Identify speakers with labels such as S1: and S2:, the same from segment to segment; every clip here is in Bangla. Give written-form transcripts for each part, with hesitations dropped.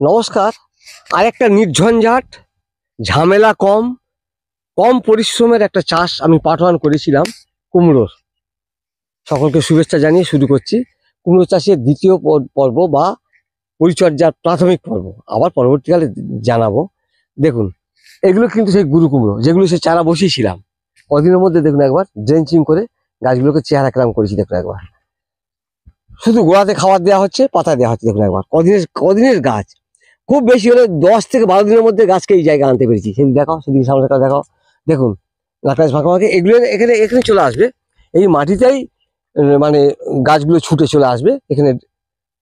S1: নমস্কার। আরেকটা নির্ঝঞ্ঝাট, ঝামেলা কম, কম পরিশ্রমের একটা চাষ আমি পাঠওয়ান করেছিলাম কুমড়োর। সকলকে শুভেচ্ছা জানিয়ে শুরু করছি কুমড়ো চাষের দ্বিতীয় পর্ব বা পরিচর্যার প্রাথমিক পর্ব। আবার পরবর্তীকালে জানাবো। দেখুন, এগুলো কিন্তু সেই গুরু কুমড়ো, যেগুলো সে চারা বসিয়েছিলাম। কদিনের মধ্যে দেখুন একবার ড্রেঞ্চিং করে গাছগুলোকে চেহারা কেরাম করেছি। দেখুন একবার, শুধু গোড়াতে খাবার দেওয়া হচ্ছে, পাতা দেওয়া হচ্ছে। দেখুন একবার কদিনের গাছ, খুব বেশি হলে 10 থেকে 12 দিনের মধ্যে গাছকে এই জায়গায় আনতে পেরেছি। সেদিন দেখাও, সেদিন সামনে দেখাও। দেখুন গাছ ফাঁকা ফাঁকে এগুলো এখানে এখানে চলে আসবে, এই মাটিতেই মানে গাছগুলো ছুটে চলে আসবে এখানে।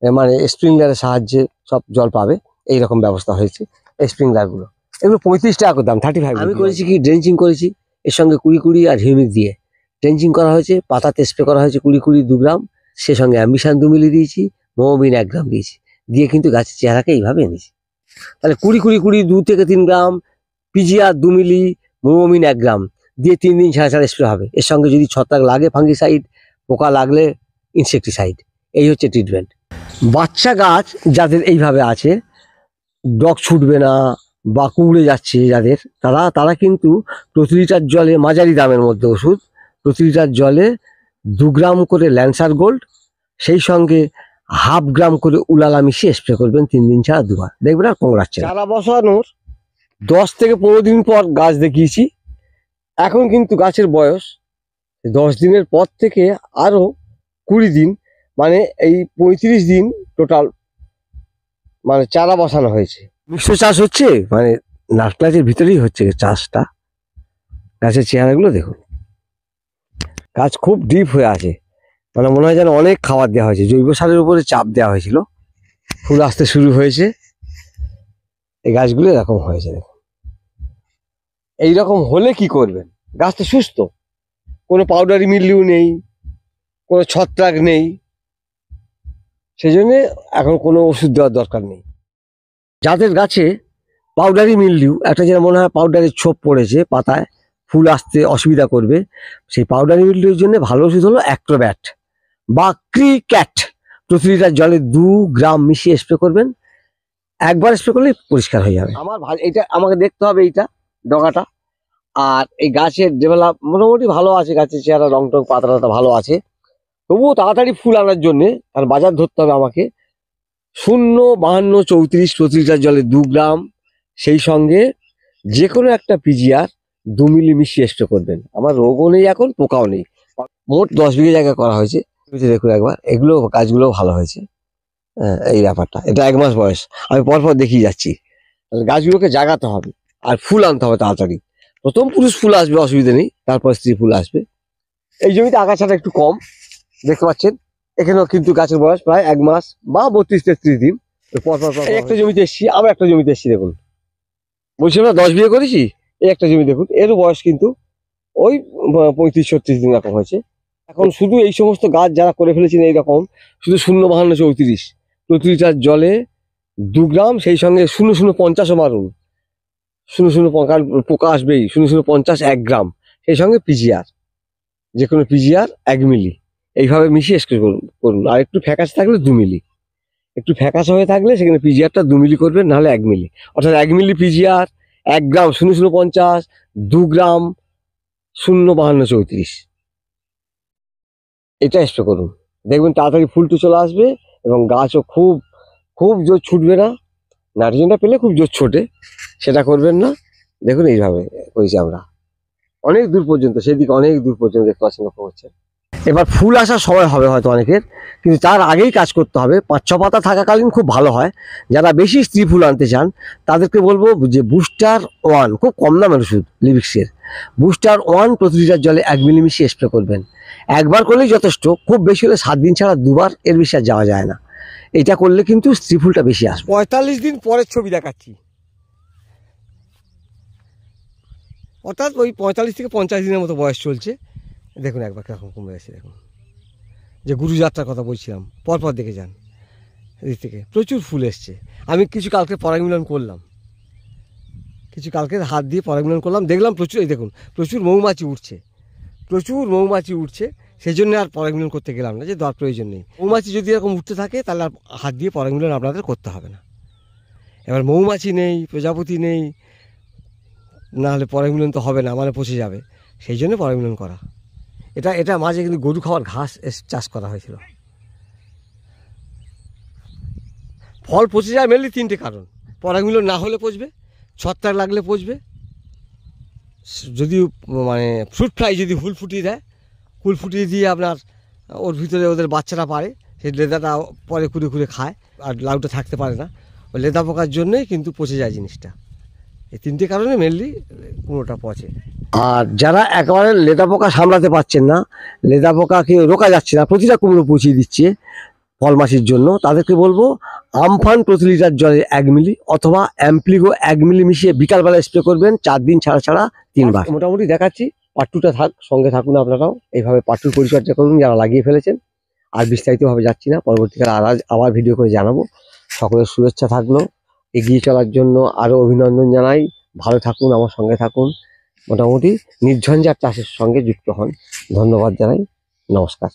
S1: মানে স্প্রিংলারের সাহায্যে সব জল পাবে, এইরকম ব্যবস্থা হয়েছে। স্প্রিংলারগুলো এগুলো 35 টাকা করে দাম, 35। আমি করেছি কি, ড্রেঞ্চিং করেছি এর সঙ্গে 20 আর হিউমিক দিয়ে ড্রেঞ্চিং করা হয়েছে। পাতাতে স্প্রে করা হয়েছে 20 2 গ্রাম, সে সঙ্গে অ্যাম্বিশন 2 মিলি দিয়েছি, মোমিন 1 গ্রাম দিয়েছি, দিয়ে কিন্তু গাছের চেহারাকে এইভাবে এনেছি। তাহলে 20 2 থেকে 3 গ্রাম, পিজিআর 2 মিলি, মোমিন 1 গ্রাম দিয়ে 3 দিন ছাড়া ছাড়া স্প্রে হবে। এর সঙ্গে যদি ছত্রাক লাগে ফাঙ্গিসাইড, পোকা লাগলে ইনসেকটিসাইড। এই হচ্ছে ট্রিটমেন্ট। বাচ্চা গাছ যাদের এইভাবে আছে, ডগ ছুটবে না বা কুঁড়ে যাচ্ছে যাদের, তারা কিন্তু প্রতি লিটার জলে, মাঝারি দামের মধ্যে ওষুধ, প্রতি লিটার জলে 2 গ্রাম করে ল্যান্সার গোল্ড, সেই সঙ্গে 1/2 গ্রাম করে উলালা মিশিয়ে স্প্রে করবেন 3 দিন ছাড়া 2 বার, দেখবেন আর কংগ্রাচ্ছে। চারা বসানোর 10 থেকে 15 দিন পর গাছ দেখিয়েছি। এখন কিন্তু গাছের বয়স 10 দিনের পর থেকে আরো 20 দিন, মানে এই 35 দিন টোটাল মানে চারা বসানো হয়েছে। মিশ্র চাষ হচ্ছে, মানে নাটক্লাসের ভিতরেই হচ্ছে চাষটা। গাছের চেহারাগুলো দেখুন, গাছ খুব ডিপ হয়ে আছে, মানে মনে হয় যেন অনেক খাবার দেওয়া হয়েছে, জৈব সারের উপরে চাপ দেওয়া হয়েছিল। ফুল আসতে শুরু হয়েছে, এই গাছগুলো এরকম হয়েছে। দেখুন, এইরকম হলে কি করবেন? গাছ তো সুস্থ, কোনো পাউডারি মিল্লিউ নেই, কোনো ছত্রাক নেই, সেই জন্যে এখন কোনো ওষুধ দেওয়ার দরকার নেই। যাদের গাছে পাউডারি মিল্লিউ, একটা যেন মনে হয় পাউডারের ছোপ পড়েছে পাতায়, ফুল আসতে অসুবিধা করবে, সেই পাউডারি মিল্লিউর জন্য ভালো ওষুধ হলো অ্যাক্রোব্যাট বা ক্রিক্যাট। প্রতি লিটার জলে 2 গ্রাম মিশিয়ে স্প্রে করবেন, একবার স্প্রে করলে পরিষ্কার হয়ে যাবে। আমার এটা আমাকে দেখতে হবে, এইটা ডগাটা। আর এই গাছের ডেভেলপ মোটামুটি ভালো আছে, গাছের চেহারা, রং টং, পাতা ভালো আছে। তবুও তাড়াতাড়ি ফুল আনার জন্যে, কারণ বাজার ধরতে হবে আমাকে, 0-52-34 প্রতি লিটার জলে 2 গ্রাম, সেই সঙ্গে যে কোনো একটা পিজিআর 2 মিলি মিশিয়ে স্প্রে করবেন। আমার রোগও নেই, এখন পোকাও নেই। মোট 10 বিঘে জায়গা করা হয়েছে। দেখুন একবার, এগুলো গাছগুলো ভালো হয়েছে। এই ব্যাপারটা, এটা 1 মাস বয়স, আমি পরপর দেখিয়ে যাচ্ছি। তাহলে গাছগুলোকে জাগাতে হবে আর ফুল আনতে হবে তাড়াতাড়ি। প্রথম পুরুষ ফুল আসবে, অসুবিধা নেই, তারপর স্ত্রী ফুল আসবে। এই জমিতে আগাছাটা একটু কম দেখতে পাচ্ছেন, এখানেও কিন্তু গাছের বয়স প্রায় 1 মাস বা 32-33 দিন। পরপর একটা জমিতে এসছি, আবার একটা জমিতে এসছি। দেখুন, বলছিলাম না 10 বিঘে করেছি, এই একটা জমি দেখুন, এরও বয়স কিন্তু ওই 35-36 দিন এরকম হয়েছে। এখন শুধু এই সমস্ত গাছ যারা করে ফেলেছেন এইরকম, শুধু 0-52-34 প্রতি লিটার জলে 2 গ্রাম, সেই সঙ্গে 0-0-50ও মারুন, 0-0, কারণ পোকা আসবেই, 0-0-50 1 গ্রাম, সেই সঙ্গে পিজিআর, যে কোনো পিজিআর 1 মিলি, এইভাবে মিশিয়ে স্প্রে করুন। আর একটু ফ্যাকাশে থাকলে 2 মিলি, একটু ফ্যাকাশে হয়ে থাকলে সেখানে পিজিআরটা 2 মিলি করবেন, নাহলে 1 মিলি। অর্থাৎ 1 মিলি পিজিআর, 1 গ্রাম 0-0-50, 2 গ্রাম 0-52-34, এটা স্প্রে করুন। দেখবেন তাড়াতাড়ি ফুলটু চলে আসবে এবং গাছও খুব খুব জোর ছুটবে না। নাইট্রোজেনটা পেলে খুব জোর ছোটে, সেটা করবেন না। দেখুন এইভাবে করেছি আমরা, অনেক দূর পর্যন্ত, সেদিকে অনেক দূর পর্যন্ত দেখতে পাচ্ছেন, লক্ষ্য করছেন। এবার ফুল আসার সময় হবে হয়তো অনেকের, কিন্তু তার আগেই কাজ করতে হবে। 5-6 পাতা থাকাকালীন খুব ভালো হয়। যারা বেশি স্ত্রী ফুল আনতে চান তাদেরকে বলবো যে বুস্টার 1, খুব কম দামের ওষুধ, লিভিক্সের বুস্টার 1 প্রতি লিটার জলে 1 মিলি মিশিয়ে স্প্রে করবেন। একবার করলেই যথেষ্ট, খুব বেশি হলে 7 দিন ছাড়া 2 বার, এর বেশি আর যাওয়া যায় না। এটা করলে কিন্তু স্ত্রী ফুলটা বেশি আসবে। 45 দিন পরের ছবি দেখাচ্ছি, অর্থাৎ ওই 45 থেকে 50 দিনের মতো বয়স চলছে। দেখুন একবার কীরকম কমে গেছে। দেখুন, যে গুরুযাত্রার কথা বলছিলাম, পরপর দেখে যান, এদিক থেকে প্রচুর ফুল এসছে। আমি কিছু কালকে পরাগমিলন করলাম, কিছু কালকে হাত দিয়ে পরাগমিলন করলাম, দেখলাম প্রচুর, এই দেখুন প্রচুর মৌমাছি উঠছে, প্রচুর মৌমাছি উঠছে। সেই জন্য আর পরাগমিলন করতে গেলাম না, যে দর প্রয়োজন নেই। মৌমাছি যদি এরকম উঠতে থাকে তাহলে আর হাত দিয়ে পরাগমিলন আপনাদের করতে হবে না। এবার মৌমাছি নেই, প্রজাপতি নেই, না হলে পরাগমিলন তো হবে না, মানে পচে যাবে। সেই জন্য পরাগমিলন করা। এটা মাঝে কিন্তু গরু খাওয়ার ঘাস চাষ করা হয়েছিল। ফল পচে যায় মেনলি 3টে কারণ। পরাগমিলন না হলে পচবে, ছত্রাক লাগলে পচবে, যদি মানে ফ্রুট ফ্লাই যদি হুল ফুটিয়ে দেয়, হুল ফুটিয়ে দিয়ে আপনার ওর ভিতরে ওদের বাচ্চারা পারে, সেই লেদাটা পরে কুড়ে কুড়ে খায়, আর লাউটা থাকতে পারে না। ওই লেদা পোকার জন্যই কিন্তু পচে যায় জিনিসটা। এই 3টে কারণে মেনলি কুমড়োটা পচে। আর যারা একেবারে লেদা পোকা সামলাতে পারছেন না, লেদা পোকাকে রোকা যাচ্ছে না, প্রতিটা কুমড়ো পচিয়ে দিচ্ছে ফল মাছির জন্য, তাদেরকে বলবো আমফান প্রতি লিটার জলে 1 মিলি অথবা অ্যাম্প্লিগো 1 মিলি মিশিয়ে বিকালবেলা স্প্রে করবেন 4 দিন ছাড়া ছাড়া 3 বার। মোটামুটি দেখাচ্ছি, পার্ট 2টা সঙ্গে থাকুন আপনারাও, এইভাবে পার্ট 2 পরিচর্যা করুন যারা লাগিয়ে ফেলেছেন। আর বিস্তারিতভাবে যাচ্ছি না, পরবর্তীকালে আবার ভিডিও করে জানাবো। সকলের শুভেচ্ছা থাকলো, এগিয়ে চলার জন্য আরও অভিনন্দন জানাই। ভালো থাকুন, আমার সঙ্গে থাকুন, মোটামুটি নির্ঝঞ্ঝাট চাষের সঙ্গে যুক্ত হন। ধন্যবাদ জানাই, নমস্কার।